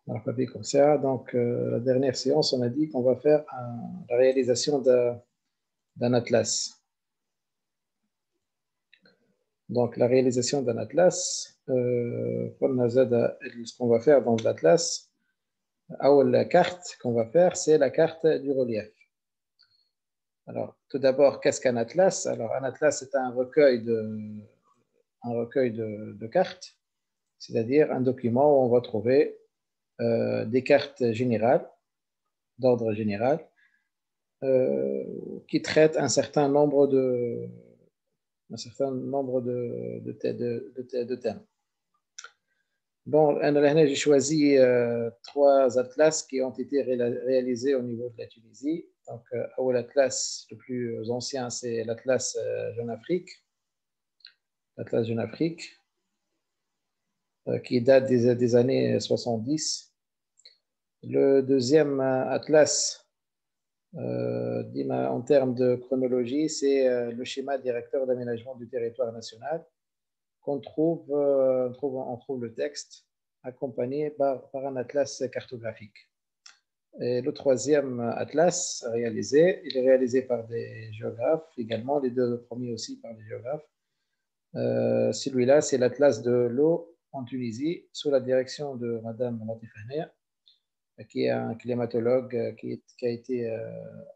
مرحبا بكم ساعة. Donc, la dernière séance, on a dit qu'on va faire la réalisation d'un atlas. Donc, la réalisation d'un atlas, ce qu'on va faire dans l'atlas, la carte qu'on va faire, c'est la carte du relief. Alors, tout d'abord, qu'est-ce qu'un atlas? Alors, un atlas, c'est un recueil de cartes, c'est-à-dire un document où on va trouver des cartes générales, d'ordre général, qui traitent un certain nombre de thèmes. Bon, j'ai choisi trois atlas qui ont été réalisés au niveau de la Tunisie. Donc, l'atlas le plus ancien, c'est l'atlas Jeune Afrique. L'atlas Jeune Afrique, qui date des années 70. Le deuxième atlas, en termes de chronologie, c'est le schéma directeur d'aménagement du territoire national. On trouve le texte accompagné par un atlas cartographique. Et le troisième atlas il est réalisé par des géographes, également les deux premiers aussi par des géographes. Celui-là, c'est l'atlas de l'eau en Tunisie, sous la direction de Madame Latifania, qui est un climatologue qui a été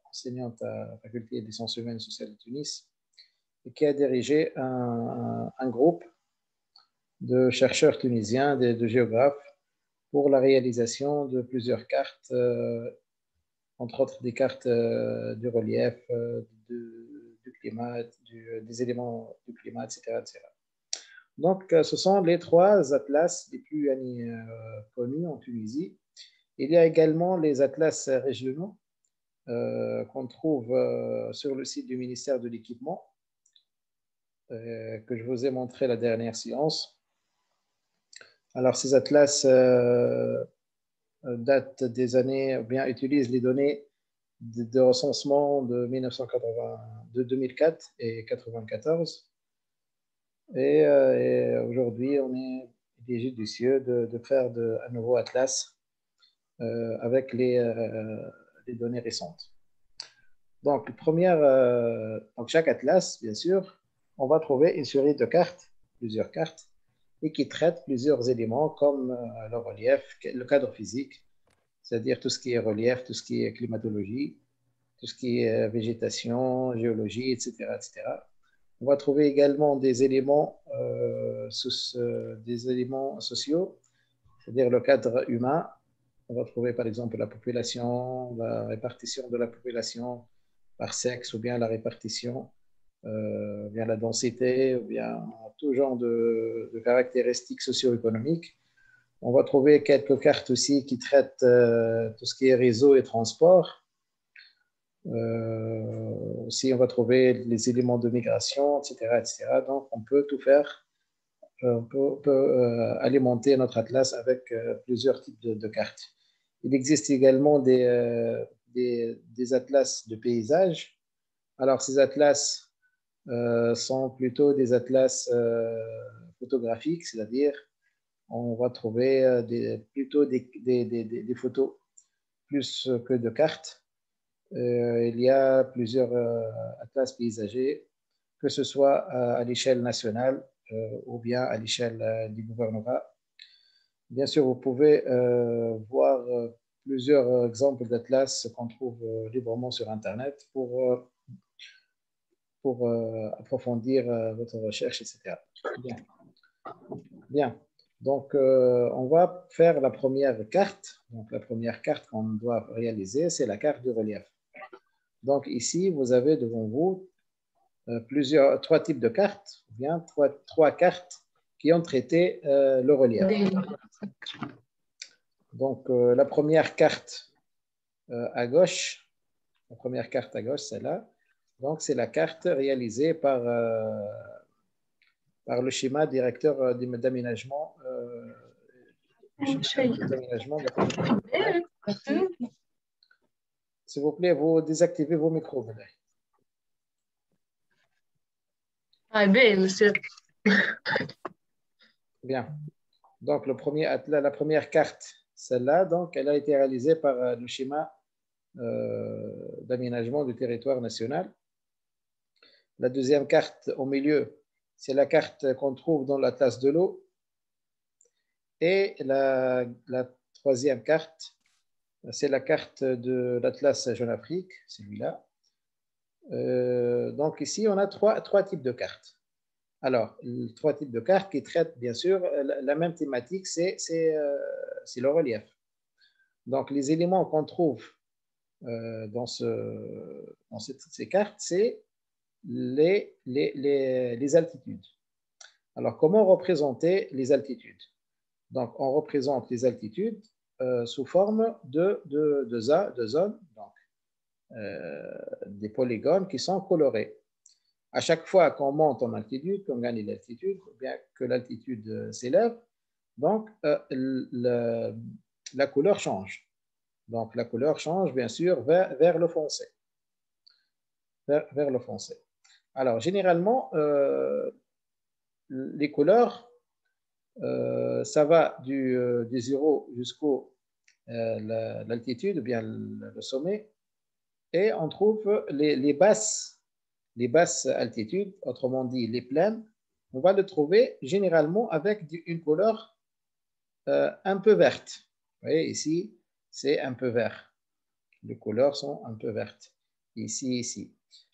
enseignante à la faculté des sciences humaines et sociales de Tunis, et qui a dirigé un groupe de chercheurs tunisiens, de géographes, pour la réalisation de plusieurs cartes, entre autres des cartes du relief, du climat, des éléments du climat, etc., etc. Donc, ce sont les trois atlas les plus connus en Tunisie. Il y a également les atlas régionaux qu'on trouve sur le site du ministère de l'Équipement, que je vous ai montré la dernière séance. Alors, ces atlas datent des années, ou bien utilisent les données de recensement de 2004 et 1994. Et aujourd'hui, on est judicieux de faire un nouveau atlas avec les données récentes. Donc, donc, chaque atlas, bien sûr, on va trouver une série de cartes, plusieurs cartes, et qui traitent plusieurs éléments comme le relief, le cadre physique, c'est-à-dire tout ce qui est relief, tout ce qui est climatologie, tout ce qui est végétation, géologie, etc., etc. On va trouver également des éléments sociaux, c'est-à-dire le cadre humain. On va trouver par exemple la population, la répartition de la population par sexe, ou bien la répartition, ou bien la densité, ou bien tout genre de caractéristiques socio-économiques. On va trouver quelques cartes aussi qui traitent tout ce qui est réseau et transport. Aussi, on va trouver les éléments de migration, etc., etc. Donc, on peut tout faire. On peut alimenter notre atlas avec plusieurs types de cartes. Il existe également des atlas de paysages. Alors, ces atlas sont plutôt des atlas photographiques, c'est-à-dire on va trouver plutôt des photos plus que de cartes. Il y a plusieurs atlas paysagers, que ce soit à l'échelle nationale ou bien à l'échelle du gouvernement. Bien sûr, vous pouvez voir plusieurs exemples d'atlas qu'on trouve librement sur Internet pour approfondir votre recherche, etc. Bien. Bien. Donc, on va faire la première carte. Donc, la première carte qu'on doit réaliser, c'est la carte du relief. Donc, ici, vous avez devant vous trois types de cartes, ou bien trois cartes qui ont traité le relief. Donc, la première carte à gauche, celle-là, donc c'est la carte réalisée par le schéma directeur d'aménagement. S'il vous plaît, vous désactivez vos micros. Ah, bien, monsieur. Bien. Donc, la première carte, Celle-là, donc, elle a été réalisée par le schéma d'aménagement du territoire national. La deuxième carte au milieu, c'est la carte qu'on trouve dans l'Atlas de l'eau. Et la troisième carte, c'est la carte de l'Atlas Jeune Afrique, celui-là. Donc ici, on a trois types de cartes. Alors, trois types de cartes qui traitent bien sûr la même thématique, c'est le relief. Donc, les éléments qu'on trouve dans ces cartes, c'est les altitudes. Alors, comment représenter les altitudes? Donc, on représente les altitudes sous forme de zones, donc des polygones qui sont colorés. À chaque fois qu'on monte en altitude, qu'on gagne l'altitude, bien que l'altitude s'élève, donc la couleur change. Donc la couleur change bien sûr vers le foncé. Vers le foncé. Alors généralement, les couleurs, ça va du 0 jusqu'au l'altitude, ou bien le sommet, et on trouve les basses altitudes, autrement dit les plaines, on va le trouver généralement avec une couleur un peu verte. Vous voyez, ici, c'est un peu vert. Les couleurs sont un peu vertes. Ici.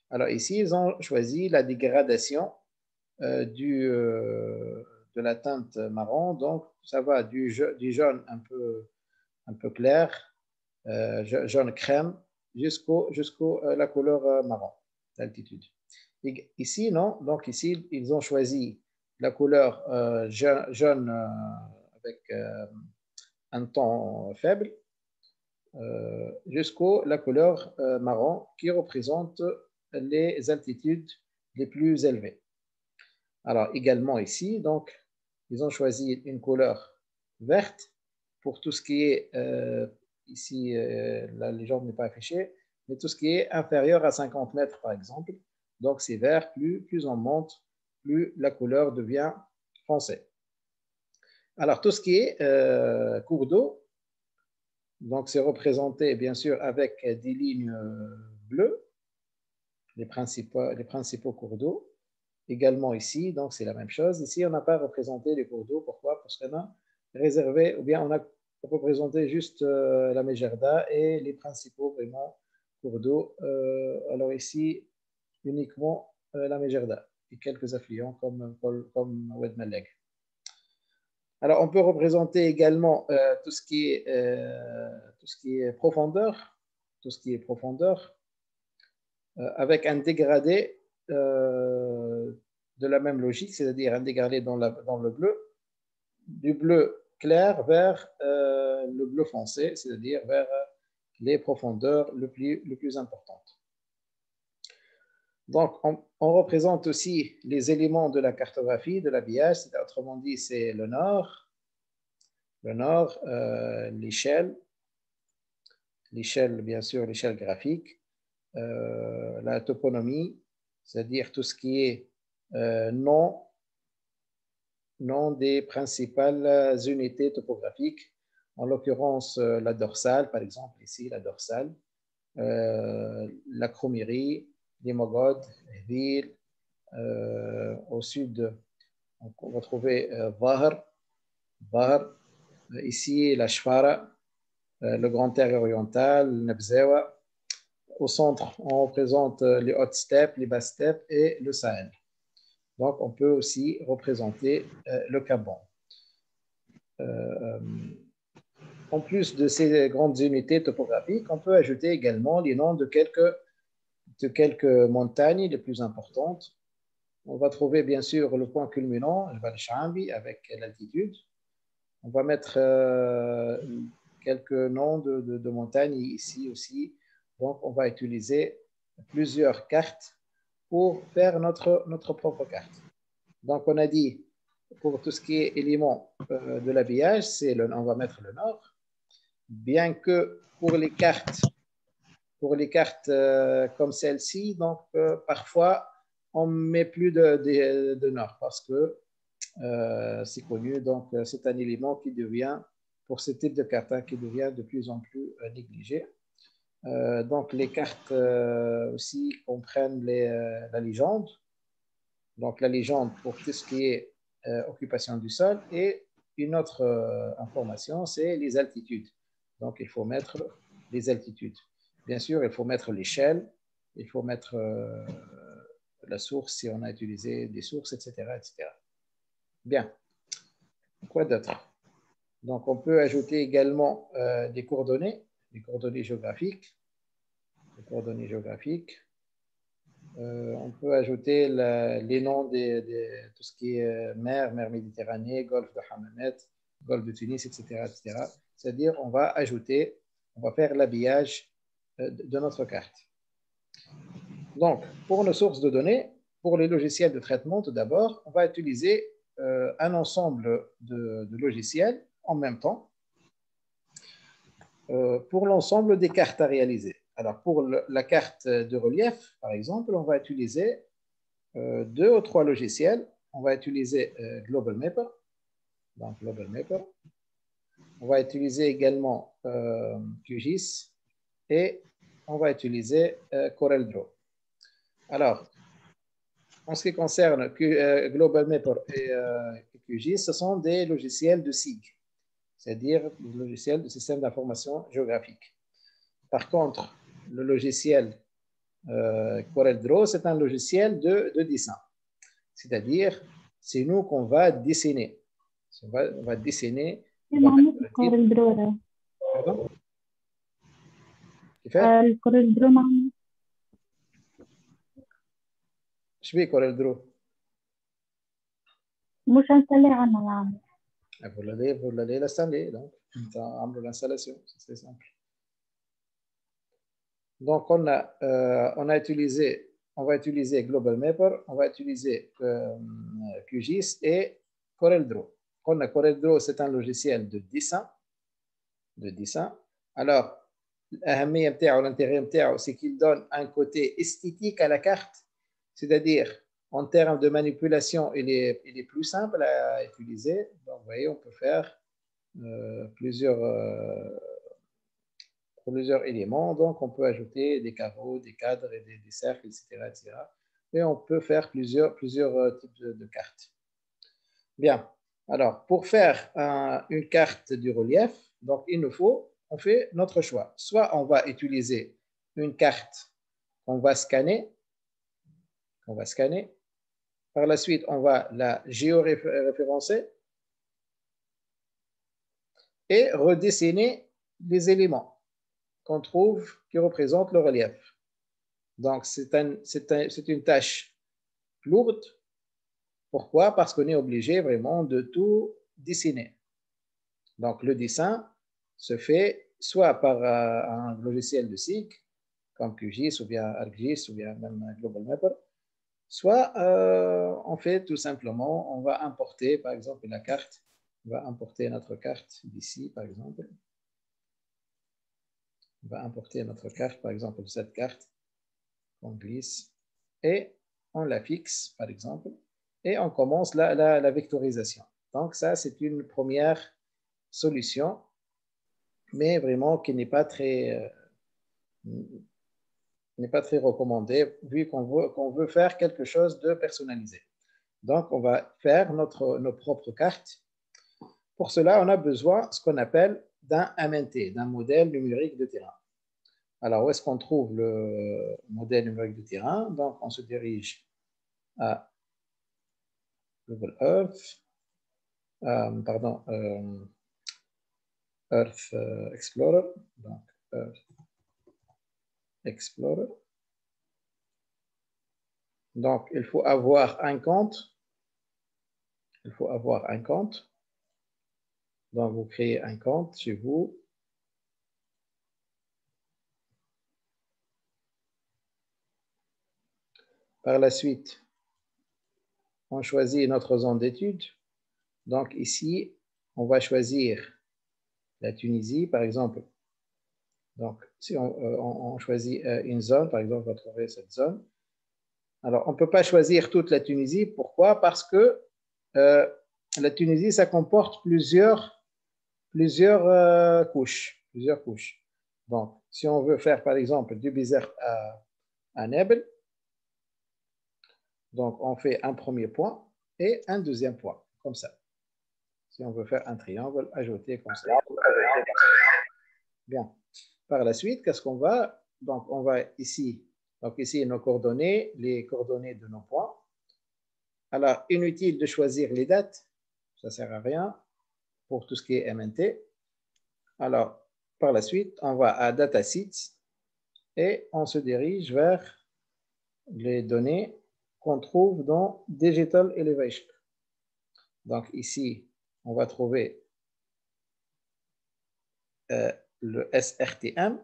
Alors ici, ils ont choisi la dégradation de la teinte marron. Donc, ça va du jaune un peu clair, jaune crème, jusqu'au la couleur marron d'altitude. Ici, non. Donc ici, ils ont choisi la couleur jaune avec un ton faible jusqu'à la couleur marron qui représente les altitudes les plus élevées. Alors également ici, donc, ils ont choisi une couleur verte pour tout ce qui est, ici, la légende n'est pas affichée, mais tout ce qui est inférieur à 50 mètres par exemple. Donc c'est vert, plus on monte, plus la couleur devient foncée. Alors tout ce qui est cours d'eau, donc c'est représenté bien sûr avec des lignes bleues, les principaux cours d'eau. Également ici, donc c'est la même chose. Ici, on n'a pas représenté les cours d'eau. Pourquoi? Parce qu'on a réservé, ou bien on a représenté juste la Mejerda et les principaux vraiment cours d'eau. Alors ici, uniquement la Mejerda et quelques affluents comme Oued Malek. Alors, on peut représenter également tout ce qui est profondeur, avec un dégradé de la même logique, c'est-à-dire un dégradé dans le bleu, du bleu clair vers le bleu foncé, c'est-à-dire vers les profondeurs les plus importantes. Donc, on représente aussi les éléments de la cartographie, de l'habillage, autrement dit, c'est le nord, l'échelle, bien sûr, l'échelle graphique, la toponymie, c'est-à-dire tout ce qui est nom des principales unités topographiques, en l'occurrence la dorsale, par exemple, ici, la dorsale, la Cromérie, les Mogodes, les villes. Au sud, on va trouver Vahr, ici la Shfara, le Grand Terre oriental, le Nebzewa. Au centre, on représente les hautes steppes, les basses steppes et le Sahel. Donc, on peut aussi représenter le Gabon. En plus de ces grandes unités topographiques, on peut ajouter également les noms de quelques montagnes les plus importantes. On va trouver bien sûr le point culminant, le Val Shambi, avec l'altitude. On va mettre quelques noms de montagnes ici aussi. Donc, on va utiliser plusieurs cartes pour faire notre propre carte. Donc, on a dit, pour tout ce qui est éléments de l'habillage, on va mettre le nord. Bien que pour les cartes comme celle-ci, donc parfois, on ne met plus de nord parce que c'est connu. Donc, c'est un élément qui devient pour ce type de carte qui devient de plus en plus négligé. Donc, les cartes aussi comprennent la légende. Donc, la légende pour tout ce qui est occupation du sol. Et une autre information, c'est les altitudes. Donc, il faut mettre les altitudes. Bien sûr, il faut mettre l'échelle, il faut mettre la source si on a utilisé des sources, etc., etc. Bien. Quoi d'autre? Donc, on peut ajouter également des coordonnées géographiques. Les coordonnées géographiques. On peut ajouter les noms de tout ce qui est mer Méditerranée, golfe de Hammamet, golfe de Tunis, etc., etc. C'est-à-dire, on va ajouter, on va faire l'habillage de notre carte. Donc, pour nos sources de données, pour les logiciels de traitement, tout d'abord, on va utiliser un ensemble de logiciels en même temps pour l'ensemble des cartes à réaliser. Alors, pour la carte de relief, par exemple, on va utiliser 2 ou 3 logiciels. On va utiliser Global Mapper. Donc, Global Mapper. On va utiliser également QGIS et on va utiliser CorelDRAW. Alors, en ce qui concerne Global Mapper et QGIS, ce sont des logiciels de SIG, c'est-à-dire des logiciels de système d'information géographique. Par contre, le logiciel CorelDRAW, c'est un logiciel de dessin. C'est-à-dire, c'est nous qu'on va dessiner. On va dessiner. CorelDRAW. Pardon? CorelDRAW معنا. ايش بيه CorelDRAW؟ مش هنسلي عنها يعني. Vous l'avez l'installé, donc on a l'installation, c'est simple. Donc on va utiliser Global Mapper, on va utiliser QGIS et CorelDRAW. CorelDRAW, c'est un logiciel de dessin. Alors, l'intérêt, c'est qu'il donne un côté esthétique à la carte, c'est-à-dire en termes de manipulation, il est plus simple à utiliser. Donc, vous voyez, on peut faire plusieurs éléments. Donc, on peut ajouter des carreaux, des cadres, et des cercles, etc., etc. Et on peut faire plusieurs types de cartes. Bien. Alors, pour faire une carte du relief, donc il nous faut, on fait notre choix. Soit on va utiliser une carte qu'on va scanner. Par la suite, on va la géoréférencer et redessiner les éléments qu'on trouve qui représentent le relief. Donc, c'est une tâche lourde. Pourquoi? Parce qu'on est obligé vraiment de tout dessiner. Donc, le dessin se fait soit par un logiciel de SIG, comme QGIS ou bien ArcGIS ou bien même Global Mapper, soit on fait tout simplement, on va importer par exemple la carte, on va importer notre carte d'ici par exemple. On va importer notre carte, par exemple cette carte, on glisse et on la fixe par exemple et on commence la vectorisation. Donc ça c'est une première solution, mais vraiment qui n'est pas très recommandée vu qu'on veut faire quelque chose de personnalisé. Donc, on va faire nos propres cartes. Pour cela, on a besoin de ce qu'on appelle d'un MNT, d'un modèle numérique de terrain. Alors, où est-ce qu'on trouve le modèle numérique de terrain? Donc, on se dirige à Google Earth, Earth Explorer. Donc, Earth Explorer. Donc, il faut avoir un compte. Donc, vous créez un compte chez vous. Par la suite, on choisit notre zone d'étude. Donc, ici, on va choisir la Tunisie, par exemple. Donc, si on choisit une zone, par exemple, on va trouver cette zone. Alors, on ne peut pas choisir toute la Tunisie. Pourquoi? Parce que la Tunisie, ça comporte plusieurs plusieurs couches. Plusieurs couches. Donc, si on veut faire, par exemple, du bizerte à Nebel, donc on fait un premier point et un deuxième point, comme ça. Si on veut faire un triangle, ajouter comme ça. Bien. Par la suite, qu'est-ce qu'on va? Donc, on va ici. Donc, ici, nos coordonnées, les coordonnées de nos points. Alors, inutile de choisir les dates. Ça ne sert à rien pour tout ce qui est MNT. Alors, par la suite, on va à Datasets et on se dirige vers les données qu'on trouve dans Digital Elevation. Donc, ici, on va trouver le SRTM.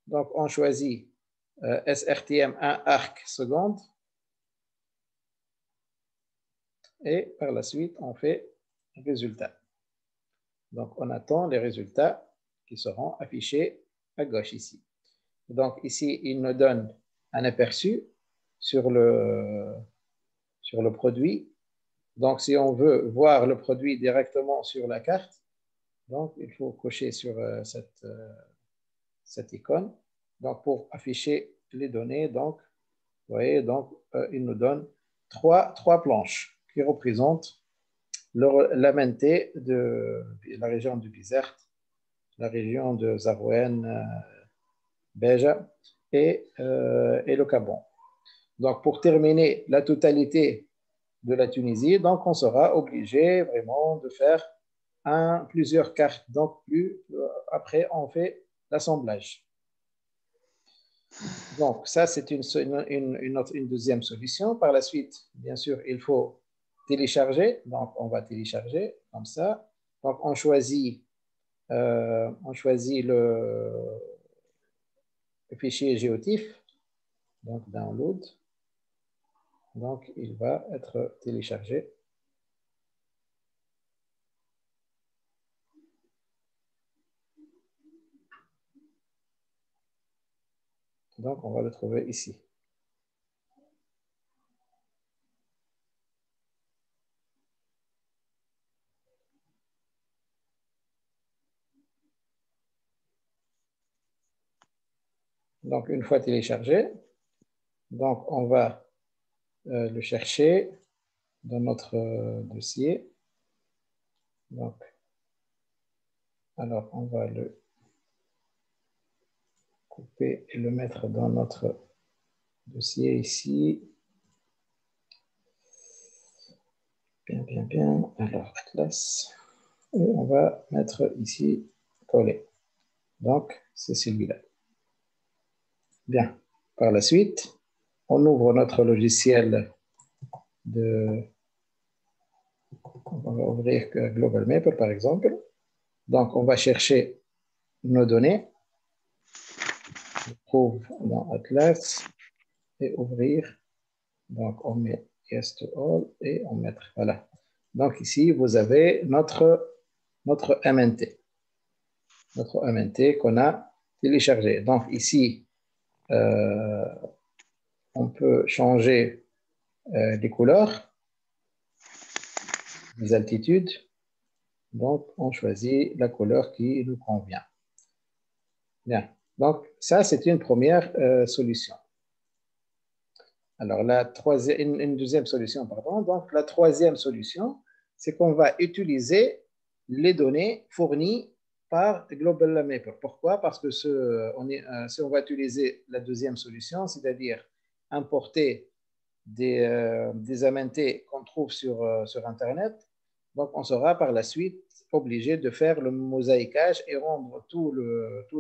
Donc, on choisit SRTM 1 arc seconde. Et par la suite, on fait résultat. Donc, on attend les résultats qui seront affichés à gauche ici. Donc, ici, il nous donne un aperçu sur le produit. Donc, si on veut voir le produit directement sur la carte, donc, il faut cocher sur cette icône. Donc, pour afficher les données, donc, vous voyez, donc, il nous donne trois planches qui représentent l'AMNT de la région du Bizerte, la région de Zarouen, Béja et le Gabon. Donc, pour terminer la totalité de la Tunisie, donc on sera obligé vraiment de faire plusieurs cartes. Donc, après, on fait l'assemblage. Donc, ça, c'est une deuxième solution. Par la suite, bien sûr, il faut télécharger. Donc, on va télécharger comme ça. Donc, on choisit le fichier géotif. Donc, download. Donc, il va être téléchargé. Donc, on va le trouver ici. Donc, une fois téléchargé, donc on va le chercher dans notre dossier. Donc, alors, on va le couper et le mettre dans notre dossier ici. Bien, bien, bien. Alors, Atlas. Et on va mettre ici, coller. Donc, c'est celui-là. Bien. Par la suite, on ouvre notre logiciel on va ouvrir Global Mapper, par exemple. Donc, on va chercher nos données. On trouve dans Atlas et ouvrir. Donc, on met Yes to All et on met, voilà. Donc, ici, vous avez notre MNT. Notre MNT qu'on a téléchargé. Donc, ici, on peut changer les couleurs, les altitudes. Donc, on choisit la couleur qui nous convient. Bien. Donc, ça, c'est une première solution. Alors, une deuxième solution, pardon. Donc, la troisième solution, c'est qu'on va utiliser les données fournies par Global Mapper. Pourquoi? Parce que si on va utiliser la deuxième solution, c'est-à-dire importer des MNT qu'on trouve sur Internet, donc on sera par la suite obligé de faire le mosaïquage et rendre tous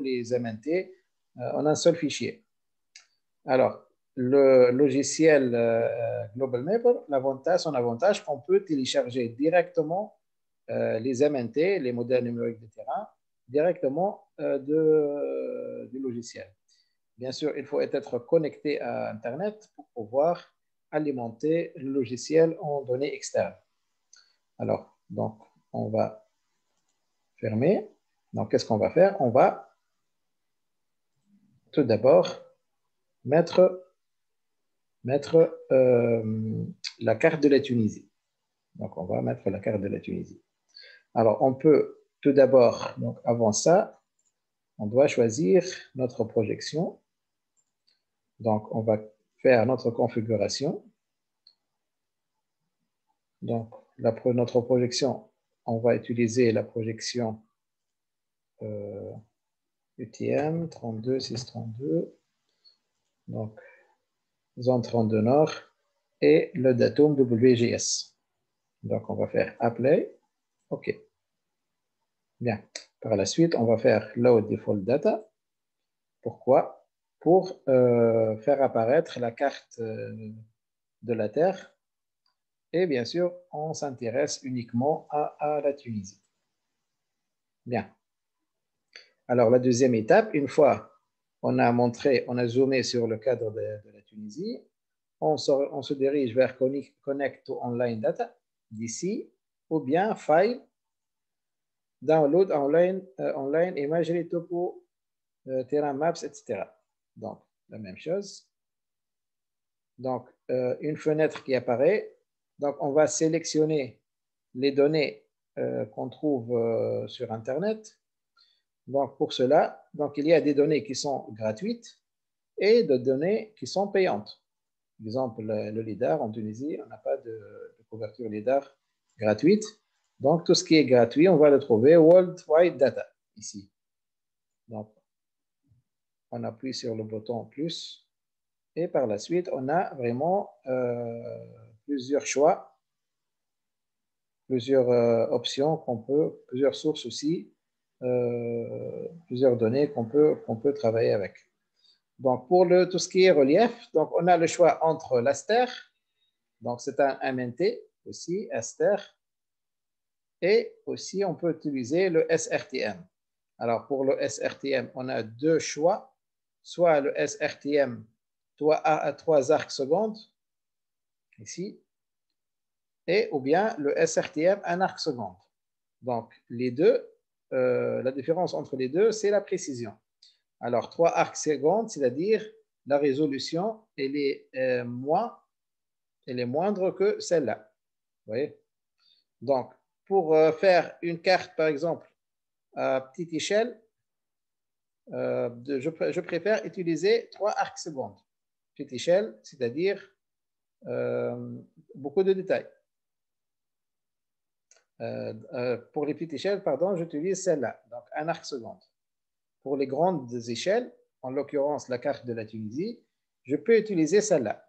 les MNT en un seul fichier. Alors, le logiciel Global Mapper, son avantage, qu'on peut télécharger directement les MNT, les modèles numériques de terrain, directement du logiciel. Bien sûr, il faut être connecté à Internet pour pouvoir alimenter le logiciel en données externes. Alors, donc, on va fermer. Donc, qu'est-ce qu'on va faire? On va tout d'abord mettre la carte de la Tunisie. Donc, on va mettre la carte de la Tunisie. Alors, on peut tout d'abord, donc avant ça, on doit choisir notre projection. Donc, on va faire notre configuration. Donc, notre projection, on va utiliser la projection UTM 32.632. Donc, zone 32 nord et le datum WGS. Donc, on va faire Apply. OK. Bien. Par la suite, on va faire Load Default Data. Pourquoi? Pour faire apparaître la carte de la Terre. Et bien sûr, on s'intéresse uniquement à la Tunisie. Bien. Alors, la deuxième étape, une fois on a zoomé sur le cadre de la Tunisie, on se dirige vers Connect to Online Data d'ici, ou bien File, Download Online Imagery Topo, Terrain Maps, etc. Donc, la même chose. Donc, une fenêtre qui apparaît. Donc, on va sélectionner les données qu'on trouve sur Internet. Donc, pour cela, donc, il y a des données qui sont gratuites et des données qui sont payantes. Par exemple, le LIDAR en Tunisie, on n'a pas de couverture LIDAR gratuite. Donc, tout ce qui est gratuit, on va le trouver Worldwide Data, ici. Donc, on appuie sur le bouton plus et par la suite, on a vraiment plusieurs choix, plusieurs options plusieurs sources aussi, plusieurs données qu'on peut travailler avec. Donc, pour tout ce qui est relief, donc on a le choix entre l'ASTER, donc c'est un MNT aussi, ASTER, et aussi on peut utiliser le SRTM. Alors, pour le SRTM, on a deux choix, soit le SRTM 3 arcs secondes, ici, et ou bien le SRTM 1 arc seconde. Donc, les deux, la différence entre les deux, c'est la précision. Alors, 3 arcs secondes, c'est-à-dire la résolution, elle est moindre que celle-là. Vous voyez? Donc, pour faire une carte, par exemple, à petite échelle, je préfère utiliser 3 arcs secondes. Petite échelle, c'est-à-dire beaucoup de détails. Pour les petites échelles, pardon, j'utilise celle-là, donc 1 arc seconde. Pour les grandes échelles, en l'occurrence la carte de la Tunisie, je peux utiliser celle-là.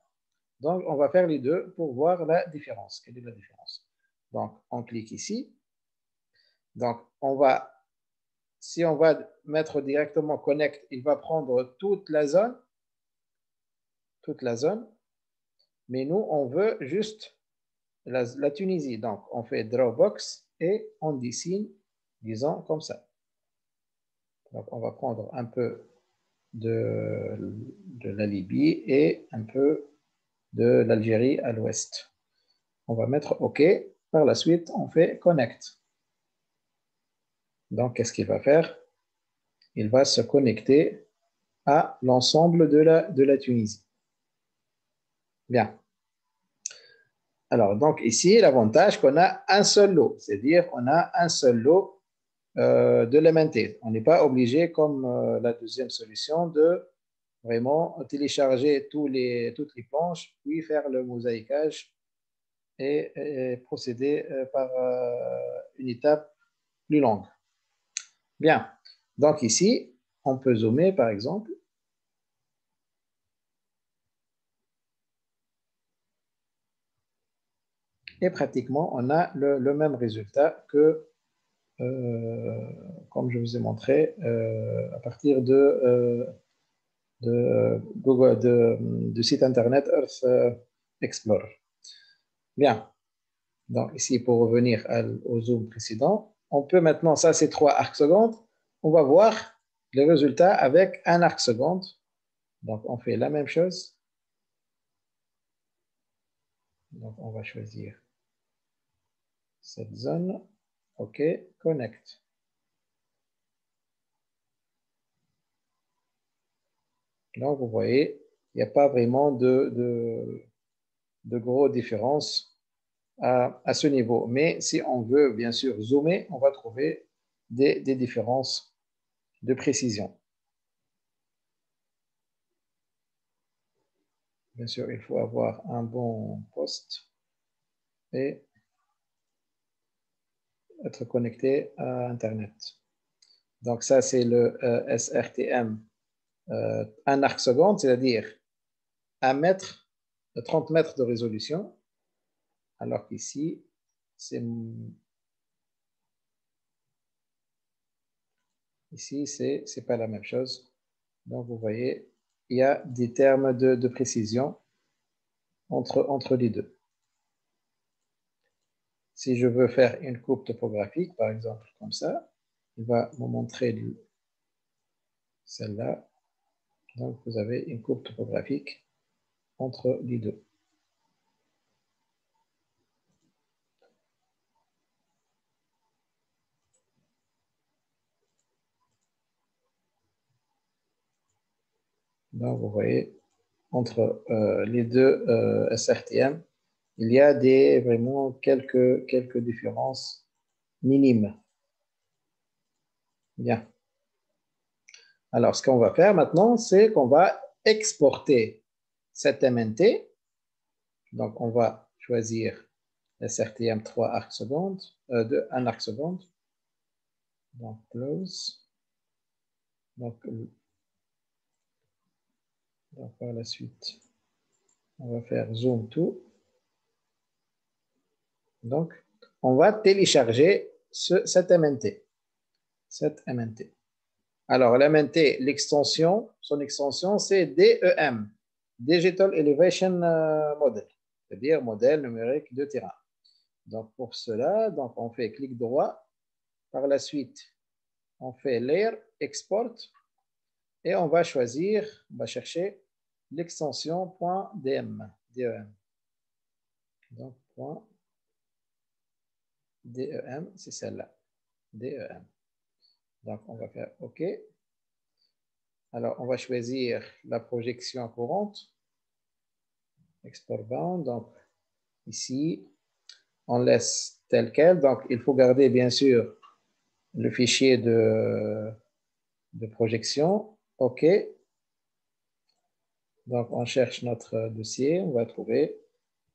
Donc, on va faire les deux pour voir la différence. Quelle est la différence? Donc, on clique ici. Donc, si on va mettre directement Connect, il va prendre toute la zone. Mais nous, on veut juste la Tunisie. Donc, on fait Drawbox et on dessine, disons, comme ça. Donc, on va prendre un peu de la Libye et un peu de l'Algérie à l'ouest. On va mettre OK. Par la suite, on fait Connect. Donc, qu'est-ce qu'il va faire? Il va se connecter à l'ensemble de la Tunisie. Bien. Alors, donc ici, l'avantage qu'on a un seul lot, c'est-à-dire qu'on a un seul lot de l'MNT. On n'est pas obligé, comme la deuxième solution, de vraiment télécharger toutes les planches, puis faire le mosaïquage et procéder par une étape plus longue. Bien, donc ici, on peut zoomer par exemple. Et pratiquement, on a le même résultat que, comme je vous ai montré, à partir de Google, du site internet Earth Explorer. Bien, donc ici, pour revenir au zoom précédent, on peut maintenant, ça c'est 3 arcs secondes, on va voir les résultats avec 1 arc seconde. Donc, on fait la même chose. Donc, on va choisir cette zone. OK, Connect. Donc, vous voyez, il n'y a pas vraiment de grosses différences à ce niveau. Mais si on veut, bien sûr, zoomer, on va trouver des différences de précision. Bien sûr, il faut avoir un bon poste et être connecté à Internet. Donc ça, c'est le SRTM 1 arc seconde, c'est-à-dire 1 mètre, 30 mètres de résolution, alors qu'ici, ici, c'est pas la même chose. Donc, vous voyez, il y a des termes de précision entre les deux. Si je veux faire une coupe topographique, par exemple, comme ça, il va me montrer celle-là. Donc, vous avez une coupe topographique entre les deux. Donc, vous voyez, entre les deux SRTM, il y a vraiment quelques différences minimes. Bien. Alors, ce qu'on va faire maintenant, c'est qu'on va exporter cette MNT. Donc, on va choisir SRTM 3 arcs secondes, 1 arc seconde. Donc, close. Donc, par la suite, on va faire zoom to. Donc, on va télécharger cette MNT. Alors, l'MNT, son extension, c'est DEM, Digital Elevation Model, c'est-à-dire modèle numérique de terrain. Donc, pour cela, donc, on fait clic droit. Par la suite, on fait Layer, Export, et on va choisir, on va chercher l'extension .dem. Donc, .dem, c'est celle-là. DEM. Donc, on va faire OK. Alors, on va choisir la projection courante. Export bound. Donc, ici, on laisse tel quel. Donc, il faut garder, bien sûr, le fichier de projection. OK. Donc, on cherche notre dossier. On va trouver.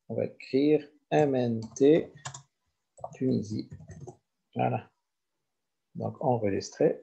On va écrire MNT Tunisie. Voilà. Donc, enregistrer.